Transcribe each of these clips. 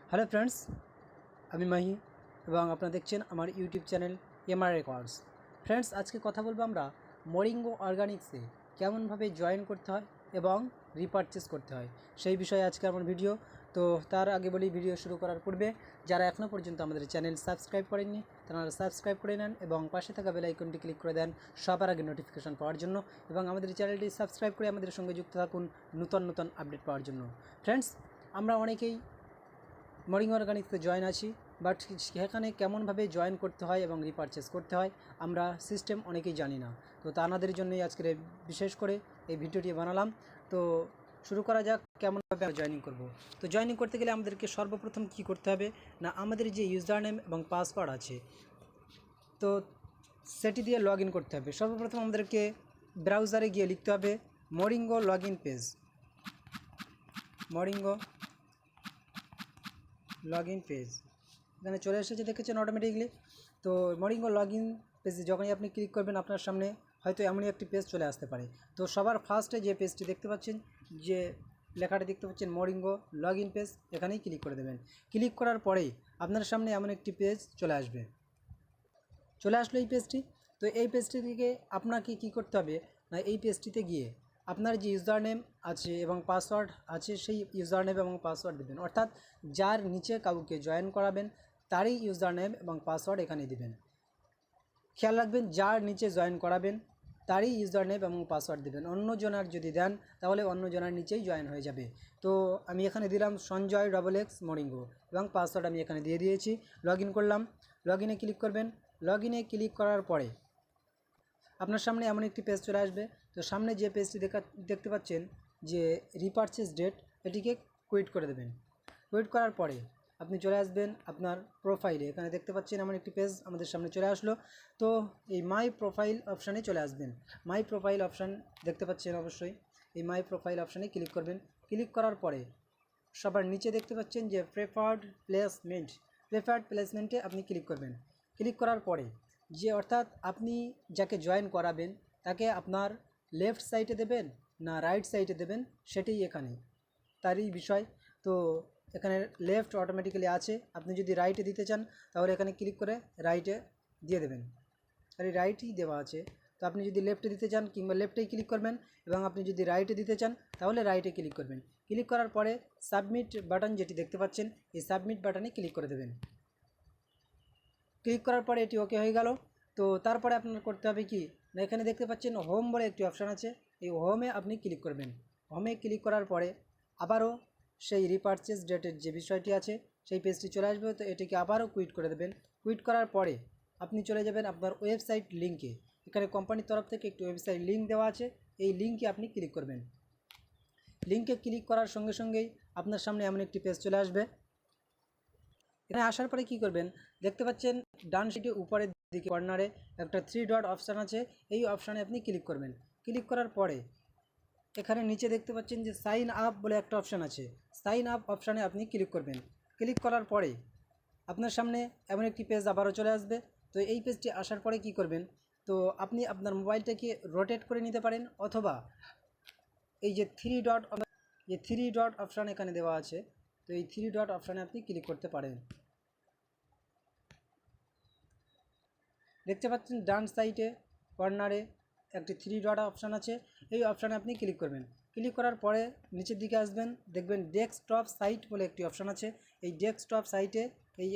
Hello friends, আমি মাহি এবং আপনারা দেখছেন আমার YouTube channel MR records. Friends, আজকে কথা বলবো আমরা মরিঙ্গো অর্গানিক্সে কেমনভাবে জয়েন করতে হয় এবং রিপারচেস করতে হয় সেই বিষয়ে আজকে আমার ভিডিও। তো তার আগে বলি, ভিডিও শুরু করার পূর্বে যারা এখনও পর্যন্ত আমাদের চ্যানেল সাবস্ক্রাইব করেননি তারা সাবস্ক্রাইব করে নেন এবং পাশে থাকা বেল আইকনটি ক্লিক করে দেন সবার আগে নোটিফিকেশন পাওয়ার জন্য, এবং আমাদের চ্যানেলটি সাবস্ক্রাইব করে আমাদের সঙ্গে যুক্ত থাকুন নতুন নতুন আপডেট পাওয়ার জন্য। ফ্রেন্ডস, আমরা অনেকেই মরিঙ্গো অর্গানিক্সে জয়েন আছি, বাট সেখানে কেমনভাবে জয়েন করতে হয় এবং রিপারচেস করতে হয় আমরা সিস্টেম অনেকেই জানি না। তো তাদের জন্যই আজকের বিশেষ করে এই ভিডিওটি বানালাম। তো শুরু করা যাক কেমনভাবে জয়েনিং করব। তো জয়েনিং করতে গেলে আমাদেরকে সর্বপ্রথম কি করতে হবে না, আমাদের যে ইউজার নেম এবং পাসওয়ার্ড আছে তো সেটি দিয়ে লগ ইন করতে হবে। সর্বপ্রথম আমাদেরকে ব্রাউজারে গিয়ে লিখতে হবে Moringo log in page, Moringo log in page. এখানে চলে এসেছে, দেখেছেন অটোমেটিকলি। তো মরিঙ্গো লগ ইন পেজে যখনই আপনি ক্লিক করবেন আপনার সামনে হয়তো এমনই একটি পেজ চলে আসতে পারে। তো সবার ফার্স্টে যে পেজটি দেখতে পাচ্ছেন, যে লেখাটা দেখতে পাচ্ছেন মরিঙ্গো লগ ইন পেজ, এখানেই ক্লিক করে দেবেন। ক্লিক করার পরেই আপনার সামনে এমন একটি পেজ চলে আসবে। চলে আসলো এই পেজটি। তো এই পেজটি থেকে আপনাকে কি করতে হবে না, এই পেজটিতে গিয়ে আপনার যে ইউজার নেম আছে এবং পাসওয়ার্ড আছে সেই ইউজার নেম এবং পাসওয়ার্ড দেবেন। অর্থাৎ যার নিচে কাউকে জয়েন করাবেন তারই ইউজার নেম এবং পাসওয়ার্ড এখানে দেবেন। খেয়াল রাখবেন, যার নিচে জয়েন করাবেন তারই ইউজার নেম এবং পাসওয়ার্ড দেবেন। অন্যজনার যদি দেন তাহলে অন্যজনার নিচেই জয়েন হয়ে যাবে। তো আমি এখানে দিলাম সঞ্জয় XX মরিঙ্গো এবং পাসওয়ার্ড আমি এখানে দিয়ে দিয়েছি। লগ ইন করলাম। লগ ইনে ক্লিক করবেন। লগ ইনে ক্লিক করার পরে আপনার সামনে এমন একটি পেজ চলে আসবে। তো সামনে যে পেজটি দেখতে পাচ্ছেন যে রিপারচেস ডেট, এটিকে কুইট করে দেবেন। কুইট করার পরে আপনি চলে আসবেন আপনার প্রোফাইলে। এখানে দেখতে পাচ্ছেন এমন একটি পেজ আমাদের সামনে চলে আসলো। তো এই মাই প্রোফাইল অপশানে চলে আসবেন। মাই প্রোফাইল অপশান দেখতে পাচ্ছেন অবশ্যই, এই মাই প্রোফাইল অপশানে ক্লিক করবেন। ক্লিক করার পরে সবার নিচে দেখতে পাচ্ছেন যে প্রেফার্ড প্লেসমেন্টে আপনি ক্লিক করবেন। ক্লিক করার পরে যে অর্থাৎ আপনি যাকে জয়েন করাবেন তাকে আপনার লেফট সাইডে দেবেন না রাইট সাইডে দেবেন সেটাই এখানে তারই বিষয়। তো এখানে লেফট অটোমেটিক্যালি আছে, আপনি যদি রাইটে দিতে চান তাহলে এখানে ক্লিক করে রাইটে দিয়ে দেবেন। আর রাইটই দেওয়া আছে। তো আপনি যদি লেফটে দিতে চান কিংবা লেফটেই ক্লিক করবেন, এবং আপনি যদি রাইটে দিতে চান তাহলে রাইটে ক্লিক করবেন। ক্লিক করার পরে সাবমিট বাটন যেটি দেখতে পাচ্ছেন এই সাবমিট বাটনে ক্লিক করে দেবেন। ক্লিক করার পরে এটি ওকে হয়ে গেল। তো তারপরে আপনার করতে হবে কি না, এখানে দেখতে পাচ্ছেন হোম বলে একটি অপশান আছে, এই হোমে আপনি ক্লিক করবেন। হোমে ক্লিক করার পরে আবারও সেই রিপারচেস ডেটের যে বিষয়টি আছে সেই পেজটি চলে আসবে। তো এটিকে আবারও কুইট করে দেবেন। কুইট করার পরে আপনি চলে যাবেন আপনার ওয়েবসাইট লিঙ্কে। এখানে কোম্পানির তরফ থেকে একটি ওয়েবসাইট লিঙ্ক দেওয়া আছে, এই লিঙ্কে আপনি ক্লিক করবেন। লিঙ্কে ক্লিক করার সঙ্গে সঙ্গেই আপনার সামনে এমন একটি পেজ চলে আসবে। এখানে আসার পরে কি করবেন, দেখতে পাচ্ছেন ডান সাইডে উপরের দিকে কর্নারে একটা 3 ডট অপশান আছে, এই অপশানে আপনি ক্লিক করবেন। ক্লিক করার পরে এখানে নিচে দেখতে পাচ্ছেন যে সাইন আপ বলে একটা অপশান আছে, সাইন আপ অপশানে আপনি ক্লিক করবেন। ক্লিক করার পরে আপনার সামনে এমন একটি পেজ আবারও চলে আসবে। তো এই পেজটি আসার পরে কি করবেন, তো আপনি আপনার মোবাইলটাকে রোটেট করে নিতে পারেন, অথবা এই যে থ্রি ডট অপশান এখানে দেওয়া আছে, তো এই 3 ডট অপশানে আপনি ক্লিক করতে পারেন। দেখতে পাচ্ছেন ডান সাইডে কর্নারে একটি 3 ডট অপশান আছে, এই অপশানে আপনি ক্লিক করবেন। ক্লিক করার পরে নিচের দিকে আসবেন, দেখবেন ডেস্কটপ সাইট বলে একটি অপশান আছে, এই ডেস্কটপ সাইটে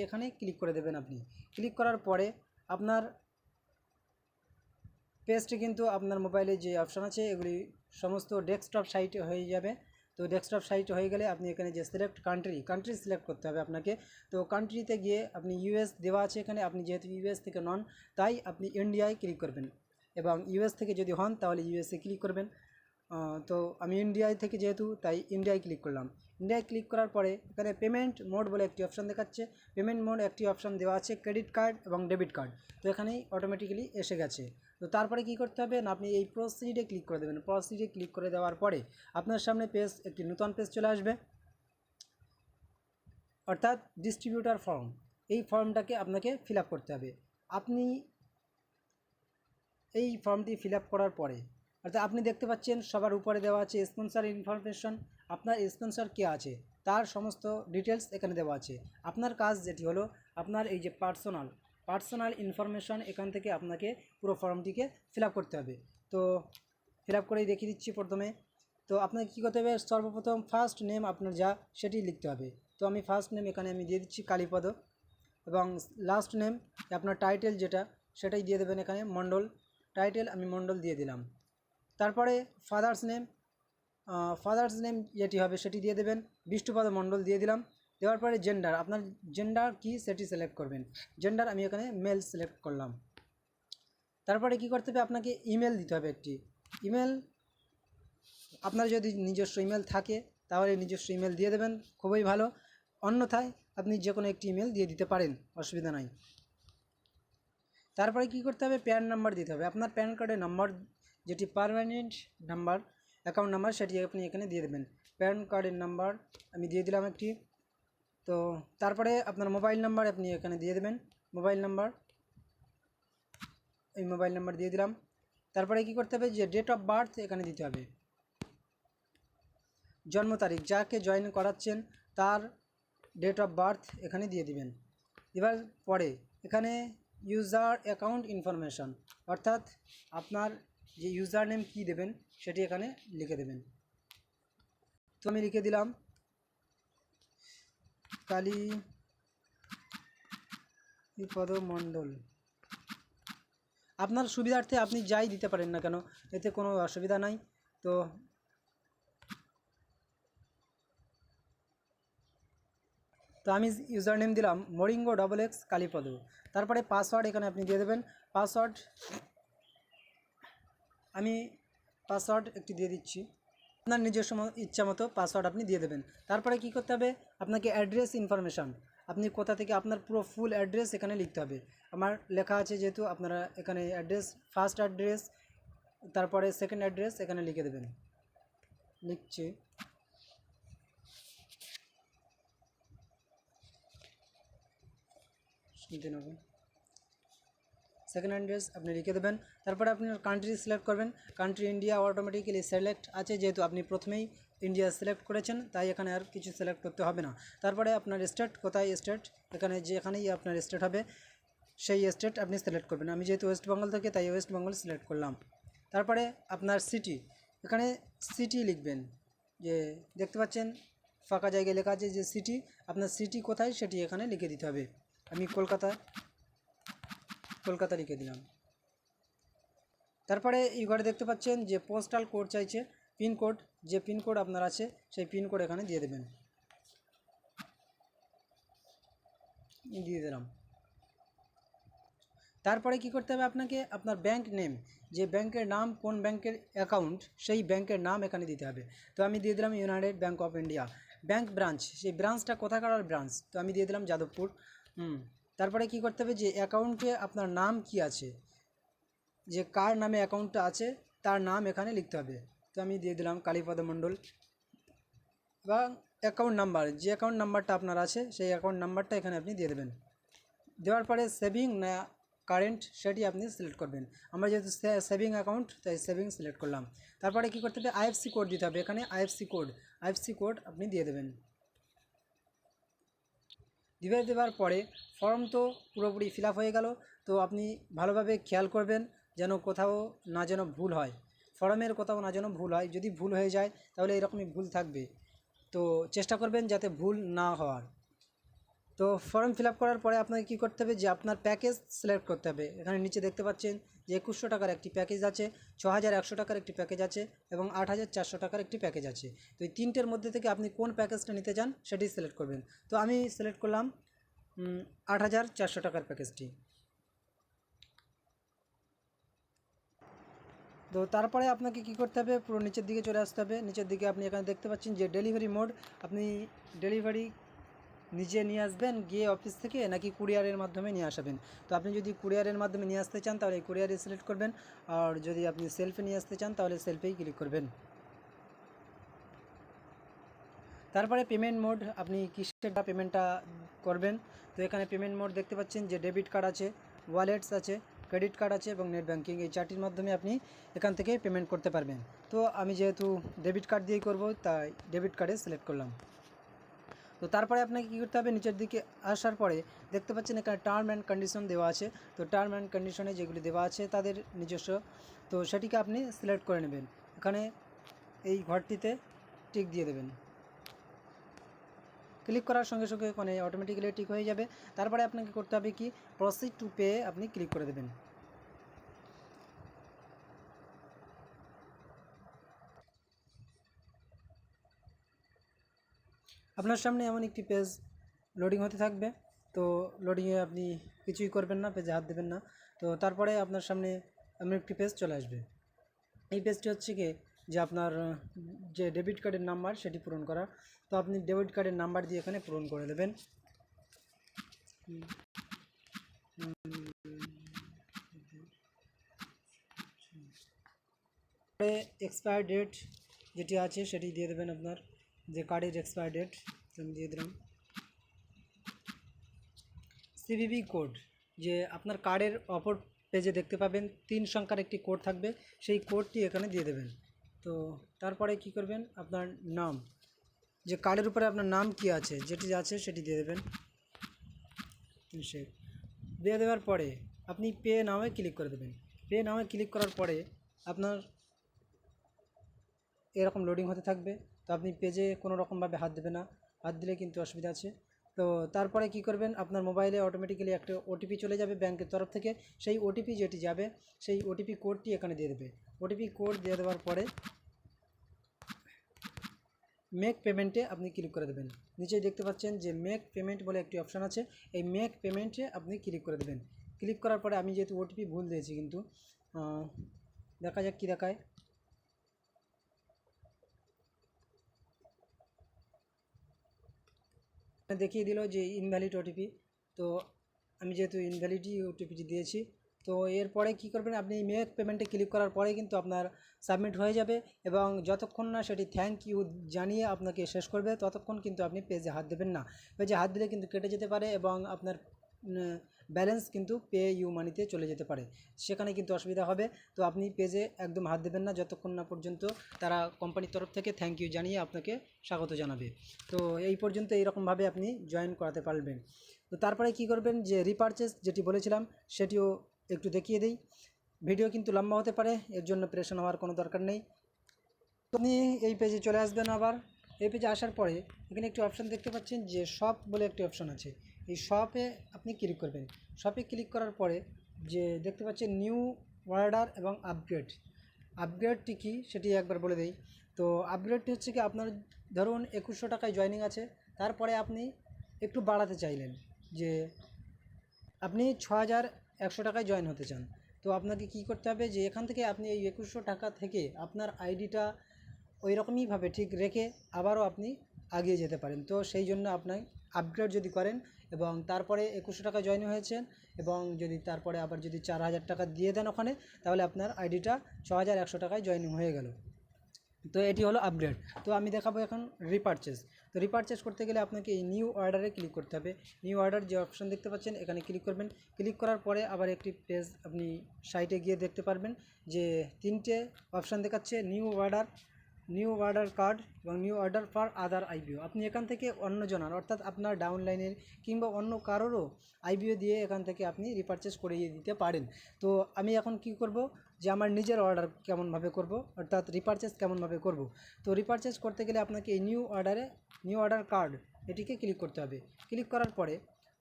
এখানে ক্লিক করে দেবেন। আপনি ক্লিক করার পরে আপনার পেজটি কিন্তু আপনার মোবাইলে যে অপশান আছে এগুলি সমস্ত ডেস্কটপ সাইটে হয়ে যাবে। তো ডেস্কটপ সাইট হয়ে গেলে আপনি এখানে যে সিলেক্ট কান্ট্রি সিলেক্ট করতে হবে আপনাকে। তো কান্ট্রিতে গিয়ে আপনি ইউএস দেওয়া আছে এখানে, আপনি যেহেতু ইউএস থেকে নন তাই আপনি ইন্ডিয়ায় ক্লিক করবেন, এবং ইউএস থেকে যদি হন তাহলে ইউএসএ ক্লিক করবেন। তো আমি ইন্ডিয়ায় থেকে যেহেতু তাই ইন্ডিয়ায় ক্লিক করলাম। ইন্ডিয়ায় ক্লিক করার পরে এখানে পেমেন্ট মোড বলে একটি অপশান দেখাচ্ছে, পেমেন্ট মোড একটি অপশান দেওয়া আছে ক্রেডিট কার্ড এবং ডেবিট কার্ড, তো এখানেই অটোমেটিক্যালি এসে গেছে। তো তারপরে কি করতে হবে না, আপনি এই প্রসিডে ক্লিক করে দেবেন। প্রসিডে ক্লিক করে দেওয়ার পরে আপনার সামনে একটি নতুন পেজ চলে আসবে, অর্থাৎ ডিস্ট্রিবিউটার ফর্ম। এই ফর্মটাকে আপনাকে ফিল আপ করতে হবে। আপনি এই ফর্মটি ফিল আপ করার পরে অর্থাৎ আপনি দেখতে পাচ্ছেন সবার উপরে দেওয়া আছে স্পন্সর ইনফরমেশন, আপনার স্পন্সর কে আছে তার সমস্ত ডিটেলস এখানে দেওয়া আছে। আপনার কাজ যেটি হলো আপনার এই যে পার্সোনাল ইনফরমেশন এখান থেকে আপনাকে পুরো ফর্মটিকে ফিল আপ করতে হবে। তো ফিল আপ করেই দেখিয়ে দিচ্ছি প্রথমে। তো আপনাকে কী করতে হবে, সর্বপ্রথম ফার্স্ট নেম আপনার যা সেটি লিখতে হবে। তো আমি ফার্স্ট নেম এখানে আমি দিয়ে দিচ্ছি কালীপদ, এবং লাস্ট নেম আপনার টাইটেল যেটা সেটাই দিয়ে দেবেন এখানে মণ্ডল, টাইটেল আমি মণ্ডল দিয়ে দিলাম। তারপরে ফাদার্স নেম যেটি হবে সেটি দিয়ে দেবেন, বিষ্ণুপদ মণ্ডল দিয়ে দিলাম। দেওয়ার পরে জেন্ডার, আপনার জেন্ডার কি সেটি সিলেক্ট করবেন। জেন্ডার আমি এখানে মেল সিলেক্ট করলাম। তারপরে কি করতে হবে, আপনাকে ইমেল দিতে হবে একটি। ইমেল আপনার যদি নিজস্ব ইমেল থাকে তাহলে নিজস্ব ইমেল দিয়ে দেবেন, খুবই ভালো। অন্যথায় আপনি যে কোনো একটি ইমেল দিয়ে দিতে পারেন, অসুবিধা নাই। তারপরে কি করতে হবে, প্যান নাম্বার দিতে হবে। আপনার প্যান কার্ডের নাম্বার যেটি পার্মানেন্ট নাম্বার, অ্যাকাউন্ট নাম্বার, সেটি আপনি এখানে দিয়ে দেবেন। প্যান কার্ডের নাম্বার আমি দিয়ে দিলাম একটি। তো তারপরে আপনার মোবাইল নাম্বার আপনি এখানে দিয়ে দেবেন, মোবাইল নাম্বার, এই মোবাইল নাম্বার দিয়ে দিলাম। তারপরে কি করতে হবে, যে ডেট অফ বার্থ এখানে দিতে হবে, জন্ম তারিখ, যাকে জয়েন করাচ্ছেন তার ডেট অফ বার্থ এখানে দিয়ে দিবেন। এবার পরে এখানে ইউজার অ্যাকাউন্ট ইনফরমেশন, অর্থাৎ আপনার যে ইউজার নেম কী দেবেন সেটি এখানে লিখে দেবেন। তো আমি লিখে দিলাম কালীপদ মণ্ডল। আপনার সুবিধার্থে আপনি যাই দিতে পারেন না কেন, এতে কোনো অসুবিধা নাই। তো আমি ইউজার নেম দিলাম মরিঙ্গো XX কালীপদ। তারপরে পাসওয়ার্ড এখানে আপনি দিয়ে দেবেন। পাসওয়ার্ড আমি একটি দিয়ে দিচ্ছি, আপনার নিজস্ব ইচ্ছা মতো পাসওয়ার্ড আপনি দিয়ে দেবেন। তারপরে কি করতে হবে, আপনাকে অ্যাড্রেস ইনফরমেশান, আপনি কোথা থেকে, আপনার পুরো ফুল অ্যাড্রেস এখানে লিখতে হবে। আমার লেখা আছে যেহেতু, আপনারা এখানে অ্যাড্রেস, ফার্স্ট অ্যাড্রেস, তারপরে সেকেন্ড অ্যাড্রেস এখানে লিখে দেবেন। লিখছি, শুনতে নেবেন, সেকেন্ড অ্যাড্রেস আপনি লিখে দেবেন। তারপরে আপনার কান্ট্রি সিলেক্ট করবেন। কান্ট্রি ইন্ডিয়া অটোমেটিক্যালি সিলেক্ট আছে, যেহেতু আপনি প্রথমেই ইন্ডিয়া সিলেক্ট করেছেন, তাই এখানে আর কিছু সিলেক্ট করতে হবে না। তারপরে আপনার স্টেট, কোথায় স্টেট, এখানে যেখানেই আপনার স্টেট হবে সেই স্টেট আপনি সিলেক্ট করবেন। আমি যেহেতু ওয়েস্ট বেঙ্গল থেকে তাই ওয়েস্ট বেঙ্গল সিলেক্ট করলাম। তারপরে আপনার সিটি, এখানে সিটি লিখবেন, যে দেখতে পাচ্ছেন ফাঁকা জায়গায় লেখা আছে যে সিটি, আপনার সিটি কোথায় সেটি এখানে লিখে দিতে হবে। আমি কলকাতা লিখে দিলাম। তারপরে এই ঘরে দেখতে পাচ্ছেন যে পোস্টাল কোড চাইছে, পিনকোড, যে পিনকোড আপনার আছে সেই পিনকোড এখানে দিয়ে দেবেন, দিয়ে দিলাম। তারপরে কি করতে হবে, আপনাকে আপনার ব্যাংক নেম, যে ব্যাংকের নাম, কোন ব্যাংকের অ্যাকাউন্ট সেই ব্যাংকের নাম এখানে দিতে হবে। তো আমি দিয়ে দিলাম United bank of India. Bank branch, সেই ব্রাঞ্চটা কোথাকার ব্রাঞ্চ, তো আমি দিয়ে দিলাম যাদবপুর। তারপরে কি করতে হবে, যে অ্যাকাউন্টে আপনার নাম কি আছে, যে কার নামে অ্যাকাউন্টটা আছে তার নাম এখানে লিখতে হবে। তো আমি দিয়ে দিলাম কালীপদ মণ্ডল। এবং অ্যাকাউন্ট নাম্বার, যে অ্যাকাউন্ট নাম্বারটা আপনার আছে সেই অ্যাকাউন্ট নাম্বারটা এখানে আপনি দিয়ে দেবেন। দেওয়ার পরে সেভিং না কারেন্ট সেটি আপনি সিলেক্ট করবেন। আমরা যেহেতু সেভিং অ্যাকাউন্ট তাই সেভিং সিলেক্ট করলাম। তারপরে কী করতে হবে, IFSC কোড দিতে হবে, এখানে IFSC কোড আপনি দিয়ে দেবেন। দেওয়ার পরে ফর্ম তো পুরোপুরি ফিল আপ হয়ে গেল। তো আপনি ভালোভাবে খেয়াল করবেন যেন কোথাও না যেন ভুল হয়, ফর্মের কোথাও না যেন ভুল হয়। যদি ভুল হয়ে যায় তাহলে এরকমই ভুল থাকবে, তো চেষ্টা করবেন যাতে ভুল না হওয়ার। তো ফর্ম ফিল আপ করার পরে আপনাকে কী করতে হবে, যে আপনার প্যাকেজ সিলেক্ট করতে হবে। এখানে নিচে দেখতে পাচ্ছেন যে 2100 টাকার একটি প্যাকেজ আছে, 6100 টাকার একটি প্যাকেজ আছে এবং 8400 টাকার একটি প্যাকেজ আছে। তো এই তিনটের মধ্যে থেকে আপনি কোন প্যাকেজটা নিতে চান সেটি সিলেক্ট করবেন। তো আমি সিলেক্ট করলাম 8400 টাকার প্যাকেজটি। তো তারপরে আপনাকে কি করতে হবে, পুরো নিচের দিকে চলে আসতে হবে। নিচের দিকে আপনি এখানে দেখতে পাচ্ছেন যে ডেলিভারি মোড, আপনি ডেলিভারি নিজে নিয়ে আসবেন গিয়ে অফিস থেকে, নাকি কুরিয়ারের মাধ্যমে নিয়ে আসবেন। তো আপনি যদি কুরিয়ারের মাধ্যমে নিয়ে আসতে চান তাহলে কুরিয়ারে সিলেক্ট করবেন, আর যদি আপনি সেলফে নিয়ে আসতে চান তাহলে সেলফেই ক্লিক করবেন। তারপরে পেমেন্ট মোড, আপনি কিসের পেমেন্টটা করবেন। তো এখানে পেমেন্ট মোড দেখতে পাচ্ছেন যে ডেবিট কার্ড আছে, ওয়ালেটস আছে, ক্রেডিট কার্ড আছে এবং নেট ব্যাঙ্কিং, এই চারটির মাধ্যমে আপনি এখান থেকে পেমেন্ট করতে পারবেন। তো আমি যেহেতু ডেবিট কার্ড দিয়েই করব তাই ডেবিট কার্ডে সিলেক্ট করলাম। তো তারপরে আপনাকে কী করতে হবে, নিচের দিকে আসার পরে দেখতে পাচ্ছেন এখানে টার্ম অ্যান্ড কন্ডিশন দেওয়া আছে। তো টার্ম অ্যান্ড কন্ডিশনে যেগুলি দেওয়া আছে তাদের নিজস্ব, তো সেটিকে আপনি সিলেক্ট করে নেবেন। এখানে এই ঘরটিতে টিক দিয়ে দেবেন। ক্লিক করার সঙ্গে সঙ্গে ওখানে অটোমেটিক্যালি টিক হয়ে যাবে। তারপরে আপনাকে করতে হবে কি, প্রসিড টু পে আপনি ক্লিক করে দেবেন। আপনার সামনে এমন একটি পেজ লোডিং হতে থাকবে। তো লোডিংয়ে আপনি কিছুই করবেন না, পেজে হাত দেবেন না। তো তারপরে আপনার সামনে এমন একটি পেজ চলে আসবে। এই পেজটি হচ্ছে কি, যে আপনার যে ডেবিট কার্ডের নাম্বার সেটি পূরণ করা। তো আপনি ডেবিট কার্ডের নাম্বার দিয়ে এখানে পূরণ করে দেবেন। এক্সপায়ার ডেট যেটি আছে সেটি দিয়ে দেবেন, আপনার যে কার্ডের এক্সপায়ার ডেট আমি দিয়ে দিলাম। সিভিভি কোড, যে আপনার কার্ডের অপর পেজে দেখতে পাবেন 3 সংখ্যার একটি কোড থাকবে, সেই কোডটি এখানে দিয়ে দেবেন। তো তারপরে কি করবেন, আপনার নাম, যে কার্ডের উপরে আপনার নাম কি আছে, যেটি আছে সেটি দিয়ে দেবেন। সে দিয়ে দেওয়ার পরে আপনি পে নামে ক্লিক করে দেবেন। পে নামে ক্লিক করার পরে আপনার এরকম লোডিং হতে থাকবে। তো আপনি পেজে কোনো রকমভাবে হাত দেবে না, হাত দিলে কিন্তু অসুবিধা আছে। তো তারপরে কি করবেন, আপনার মোবাইলে অটোমেটিক্যালি একটা ওটিপি চলে যাবে ব্যাংকের তরফ থেকে। সেই ওটিপি যেটি যাবে, সেই ওটিপি কোডটি এখানে দিয়ে দেবে। ওটিপি কোড দিয়ে দেওয়ার পরে মেক পেমেন্টে আপনি ক্লিক করে দেবেন। নিচে দেখতে পাচ্ছেন যে মেক পেমেন্ট বলে একটি অপশান আছে, এই মেক পেমেন্টে আপনি ক্লিক করে দেবেন। ক্লিক করার পরে আমি যেহেতু ওটিপি ভুল দিয়েছি, কিন্তু দেখা যাক কী দেখায়। দেখিয়ে দিল যে ইনভ্যালিড ওটিপি। তো আমি যেহেতু ইনভ্যালিডই ওটিপিটি দিয়েছি, তো এরপরে কি করবেন, আপনি মেক পেমেন্টে ক্লিক করার পরে কিন্তু আপনার সাবমিট হয়ে যাবে, এবং যতক্ষণ না সেটি থ্যাংক ইউ জানিয়ে আপনাকে শেষ করবে ততক্ষণ কিন্তু আপনি পেজে হাত দেবেন না। পেজে হাত দিলে কিন্তু কেটে যেতে পারে এবং আপনার ব্যালেন্স কিন্তু পে ইউ মানিতে চলে যেতে পারে, সেখানে কিন্তু অসুবিধা হবে। তো আপনি পেজে একদম হাত দেবেন না যতক্ষণ না পর্যন্ত তারা কোম্পানির তরফ থেকে থ্যাংক ইউ জানিয়ে আপনাকে স্বাগত জানাবে। তো এই পর্যন্ত এইরকমভাবে আপনি জয়েন করাতে পারবেন। তো তারপরে কি করবেন, যে রিপারচেস যেটি বলেছিলাম সেটিও একটু দেখিয়ে দিই। ভিডিও কিন্তু লম্বা হতে পারে, এর জন্য প্রেশন হওয়ার কোনো দরকার নেই। আপনি এই পেজে চলে আসবেন। আবার এই পেজে আসার পরে এখানে একটি অপশান দেখতে পাচ্ছেন যে শপ বলে একটি অপশান আছে, এই শপে আপনি ক্লিক করবেন। শপে ক্লিক করার পরে যে দেখতে পাচ্ছেন নিউ অর্ডার এবং আপগ্রেড, আপগ্রেডটি কী সেটি একবার বলে দেই। তো আপগ্রেডটি হচ্ছে কি, আপনার ধরুন 2100 টাকায় জয়েনিং আছে, তারপরে আপনি একটু বাড়াতে চাইলেন, যে আপনি 6100 টাকায় জয়েন হতে চান। তো আপনাকে কি করতে হবে, যে এখান থেকে আপনি এই 2100 টাকা থেকে আপনার আইডিটা ওই রকমইভাবে ঠিক রেখে আবারও আপনি এগিয়ে যেতে পারেন। তো সেই জন্য আপনার আপগ্রেড যদি করেন এবং তারপরে 2100 টাকা জয়েন হয়েছেন, এবং যদি তারপরে আবার যদি 4000 টাকা দিয়ে দেন ওখানে, তাহলে আপনার আইডিটা 6100 টাকায় জয়েনিং হয়ে গেল। তো এটি হলো আপগ্রেড। তো আমি দেখাবো এখন রিপারচেস। তো রিপারচেস করতে গেলে আপনাকে এই নিউ অর্ডারে ক্লিক করতে হবে। নিউ অর্ডার যে অপশান দেখতে পাচ্ছেন এখানে ক্লিক করবেন। ক্লিক করার পরে আবার একটি পেজ আপনি সাইটে গিয়ে দেখতে পারবেন যে 3টে অপশান দেখাচ্ছে, নিউ অর্ডার কার্ড এবং new order for other IBO. আপনি এখান থেকে অন্যজনের, অর্থাৎ আপনার ডাউনলাইনের কিংবা অন্য কারোরও আইবিও দিয়ে এখান থেকে আপনি রিপারচেস করিয়ে দিতে পারেন। তো আমি এখন কি করব, যে আমার নিজের অর্ডার কেমনভাবে করব, অর্থাৎ রিপারচেস কেমনভাবে করব। তো রিপারচেস করতে গেলে আপনাকে এই নিউ অর্ডার কার্ড এটিকে ক্লিক করতে হবে। ক্লিক করার পরে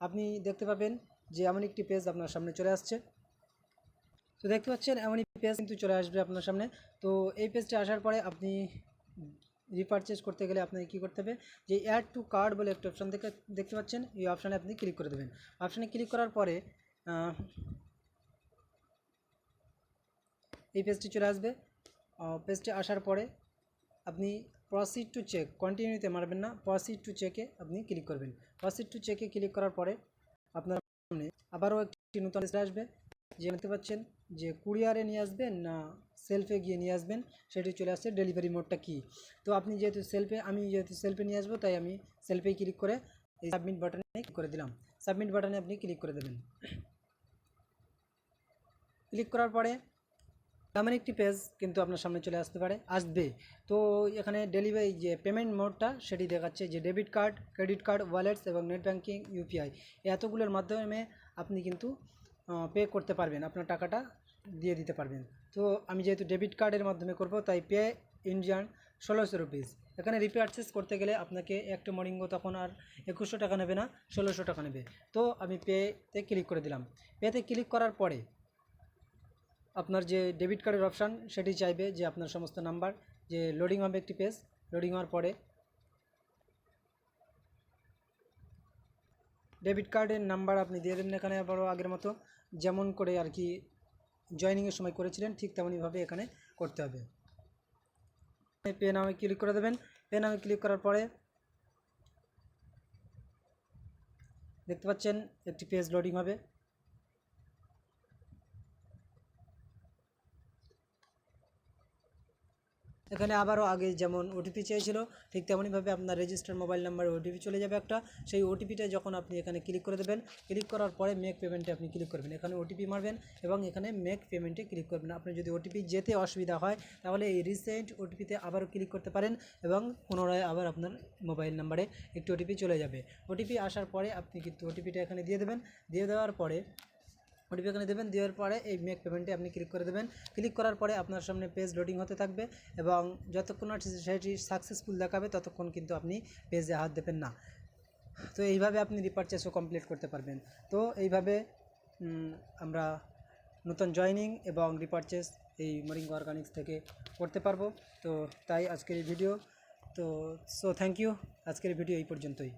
আপনি দেখতে পাবেন যে এমন একটি পেজ আপনার সামনে চলে আসছে। তো দেখতে পাচ্ছেন এমনই পেজ কিন্তু চলে আসবে আপনার সামনে। তো এই পেজটা আসার পরে আপনি রিপারচেস করতে গেলে আপনাকে কী করতে হবে, যে অ্যাড টু কার্ড বলে একটা অপশান দেখতে পাচ্ছেন, এই অপশানে আপনি ক্লিক করে দেবেন। অপশানে ক্লিক করার পরে এই পেজটি চলে আসবে। পেজটি আসার পরে আপনি প্রসিড টু চেক, কন্টিনিউতে মারবেন না, প্রসিড টু চেকে আপনি ক্লিক করবেন। প্রসিড টু চেকে ক্লিক করার পরে আপনার সামনে আবারও একটি নতুন পেজ আসবে, যে দেখতে পাচ্ছেন যে কুরিয়ারে নিয়ে আসবেন না সেলফে গিয়ে নিয়ে আসবেন, সেটি চলে আসছে ডেলিভারি মোডটা কী। তো আপনি যেহেতু আমি যেহেতু সেলফে নিয়ে আসবো, তাই আমি সেলফেই ক্লিক করে এই সাবমিট বাটনে ক্লিক করে দিলাম। সাবমিট বাটনে আপনি ক্লিক করে দেবেন। ক্লিক করার পরে তেমন একটি পেজ কিন্তু আপনার সামনে চলে আসবে। তো এখানে ডেলিভারি যে পেমেন্ট মোডটা সেটি দেখাচ্ছে যে debit card, credit card, wallets এবং নেট ব্যাঙ্কিং, ইউপিআই এতগুলোর মাধ্যমে আপনি কিন্তু পে করতে পারবেন, আপনার টাকাটা দিয়ে দিতে পারবেন। তো আমি যেহেতু ডেবিট কার্ডের মাধ্যমে করব তাই পে ইন্ডিয়ান 1600 রুপিস। এখানে রিপারচেস করতে গেলে আপনাকে একটা মর্নিঙ্গো তখন আর 2100 টাকা নেবে না, 1600 টাকা নেবে। তো আমি পেতে ক্লিক করে দিলাম। পেতে ক্লিক করার পরে আপনার যে ডেবিট কার্ডের অপশান সেটি চাইবে যে আপনার সমস্ত নাম্বার যে লোডিং হবে, একটি পেজ লোডিং হওয়ার পরে ডেবিট কার্ডের নাম্বার আপনি দিয়ে দেবেন এখানে আবারও আগের মতো, যেমন করে আর কি জয়েনিংয়ের সময় করেছিলেন ঠিক তেমনইভাবে এখানে করতে হবে। পে নামে ক্লিক করে দেবেন। পে নামে ক্লিক করার পরে দেখতে পাচ্ছেন একটি পেজ লোডিং হবে। এখানে আবারও আগে যেমন ওটিপি চেয়েছিল ঠিক তেমনইভাবে আপনার রেজিস্টার মোবাইল নাম্বারে ওটিপি চলে যাবে একটা। সেই ওটিপিটা যখন আপনি এখানে ক্লিক করে দেবেন, ক্লিক করার পরে মেক পেমেন্টে আপনি ক্লিক করবেন। এখানে ওটিপি মারবেন এবং এখানে মেক পেমেন্টে ক্লিক করবেন। আপনি যদি ওটিপি যেতে অসুবিধা হয় তাহলে এই রিসেন্ট ওটিপিতে আবারও ক্লিক করতে পারেন এবং পুনরায় আবার আপনার মোবাইল নাম্বারে একটি ওটিপি চলে যাবে। ওটিপি আসার পরে আপনি কিন্তু ওটিপিটা এখানে দিয়ে দেবেন। দিয়ে দেওয়ার পরে ওটিপি এখানে দেবেন, দেওয়ার পরে এই মেক পেমেন্টে আপনি ক্লিক করে দেবেন। ক্লিক করার পরে আপনার সামনে পেজ লোডিং হতে থাকবে এবং যতক্ষণ না সেটি সাকসেসফুল দেখাবে ততক্ষণ কিন্তু আপনি পেজে হাত দেবেন না। তো এইভাবে আপনি রিপারচেসও কমপ্লিট করতে পারবেন। তো এইভাবে আমরা নতুন জয়েনিং এবং রিপারচেস এই মরিঙ্গো অর্গানিক্স থেকে করতে পারবো। তো তাই আজকের এই ভিডিও। তো থ্যাংক ইউ। আজকের ভিডিও এই পর্যন্তই।